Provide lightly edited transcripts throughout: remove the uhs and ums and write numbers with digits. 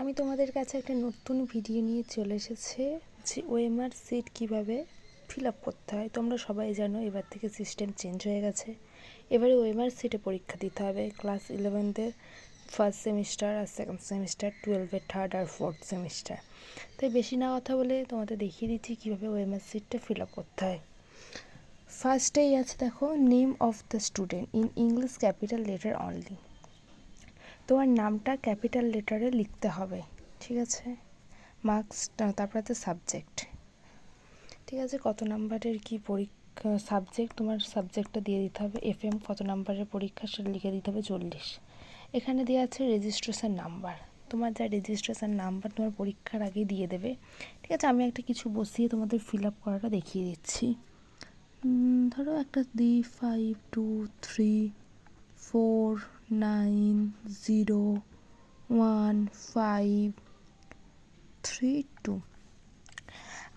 আমি তোমাদের কাছে একটা নতুন ভিডিও নিয়ে চলে এসেছি যে ওএমআর সিট কীভাবে ফিল আপ করতে হয়। তোমরা সবাই জানো এবার থেকে সিস্টেম চেঞ্জ হয়ে গেছে। এবারে ওএমআর সিটে পরীক্ষা দিতে হবে ক্লাস 11-এর ফার্স্ট সেমিস্টার আর সেকেন্ড সেমিস্টার, 12-এর থার্ড আর ফোর্থ সেমিস্টার। তাই বেশি না কথা বলে তোমাদের দেখিয়ে দিচ্ছি কীভাবে ওএমআর সিটটা ফিল আপ করতে হয়। ফার্স্টেই আছে দেখো, name of the student in English capital letter only. তোমার নামটা ক্যাপিটাল লেটারে লিখতে হবে, ঠিক আছে। মার্কস, তারপর আছে সাবজেক্ট, ঠিক আছে। কত নাম্বারের কি পরীক্ষা সাবজেক্ট, তোমার সাবজেক্টটা দিয়ে দিতে হবে। এফএম কত নাম্বারের পরীক্ষা সেটা লিখে দিতে হবে 40। এখানে দেওয়া আছে রেজিস্ট্রেশন নাম্বার, তোমার যা রেজিস্ট্রেশন নাম্বার তোমার পরীক্ষার আগে দিয়ে দেবে, ঠিক আছে। আমি একটা কিছু বসিয়ে তোমাদের ফিল আপ করাটা দেখিয়ে দিচ্ছি। ধরো একটা 3523459153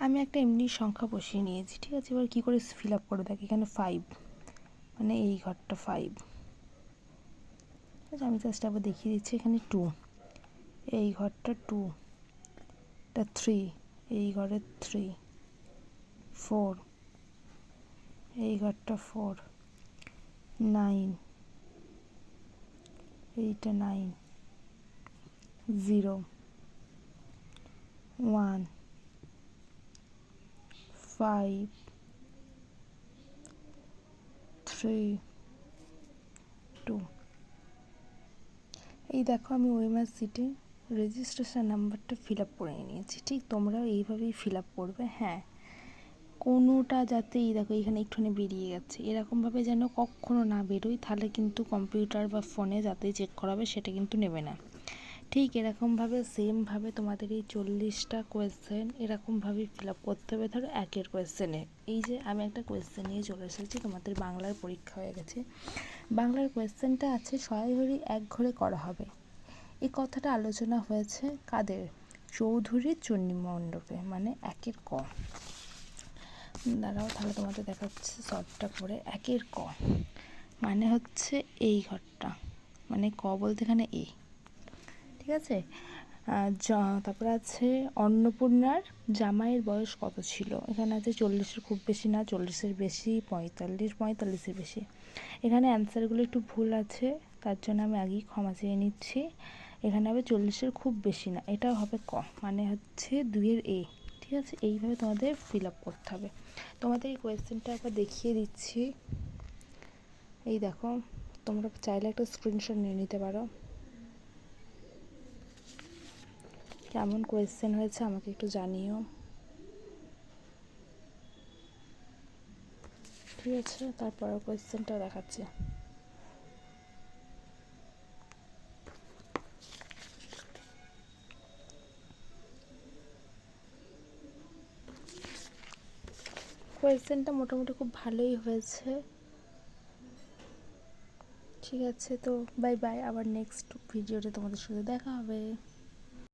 আমি একটা এমনি সংখ্যা বসিয়ে নিয়েছি, ঠিক আছে। এবার কী করে ফিল আপ করে দেখ, এখানে 5 মানে এই ঘরটা 5, ঠিক আছে। আমি জাস্ট আবার দেখিয়ে দিচ্ছি, এখানে 2, এই ঘরটা 2, এটা 3, এই ঘরে 3, 4, এই ঘরটা 4, 9, এইটা 9, 0, 1, 5, 3, 2। এই দেখো আমি ওএমআর সিটে রেজিস্ট্রেশন নাম্বারটা ফিল আপ করে নিয়েছি, ঠিক তোমরাও এইভাবেই ফিল আপ করবে। হ্যাঁ, কোনোটা যাতে এই দেখো এখানে একটুখানি বেরিয়ে গেছে, এরকমভাবে যেন কখনো না বেরোয়, তাহলে কিন্তু কম্পিউটার বা ফোনে যাতে চেক করাবে সেটা কিন্তু নেবে না। ঠিক এরকমভাবে সেমভাবে তোমাদের এই 40টা কোয়েশ্চেন এরকমভাবেই ফিল আপ করতে হবে। ধরো একের কোয়েশ্চেনে এই যে আমি একটা কোয়েশ্চেন নিয়ে চলে এসেছি, তোমাদের বাংলার পরীক্ষা হয়ে গেছে। বাংলার কোয়েশ্চেনটা আছে সরাসরি এক ঘরে করা হবে। এই কথাটা আলোচনা হয়েছে কাদের, চৌধুরী চণ্ডী মণ্ডপে, মানে একের ক। দাঁড়াও তাহলে তোমাদের দেখাচ্ছে সলভটা করে। একের ক মানে হচ্ছে এই ঘরটা, মানে ক বলতে এখানে এ, ঠিক আছে। তারপরে আছে অন্নপূর্ণার জামাইয়ের বয়স কত ছিল, এখানে আছে 40-এর খুব বেশি না, 40-এর বেশি, 45, 45-এর বেশি। এখানে অ্যান্সারগুলো একটু ভুল আছে, তার জন্য আমি আগেই ক্ষমা চেয়ে নিচ্ছি। এখানে হবে 40-এর খুব বেশি না, এটাও হবে ক, মানে হচ্ছে 2-এর এ, ঠিক আছে। এইভাবে তোমাদের ফিল আপ করতে হবে। তোমাদের এই কোয়েশ্চেনটা একবার দেখিয়ে দিচ্ছি। এই দেখো, তোমরা চাইলে একটা স্ক্রিনশট নিয়ে নিতে পারো। কেমন কোয়েশ্চেন হয়েছে আমাকে একটু জানিও, ঠিক আছে। তারপরে কোয়েশ্চেনটা দেখাচ্ছি। কোয়েশ্চেনটা মোটামুটি খুব ভালোই হয়েছে, ঠিক আছে। তো বাই বাই, আবার নেক্সট ভিডিওতে তোমাদের সাথে দেখা হবে।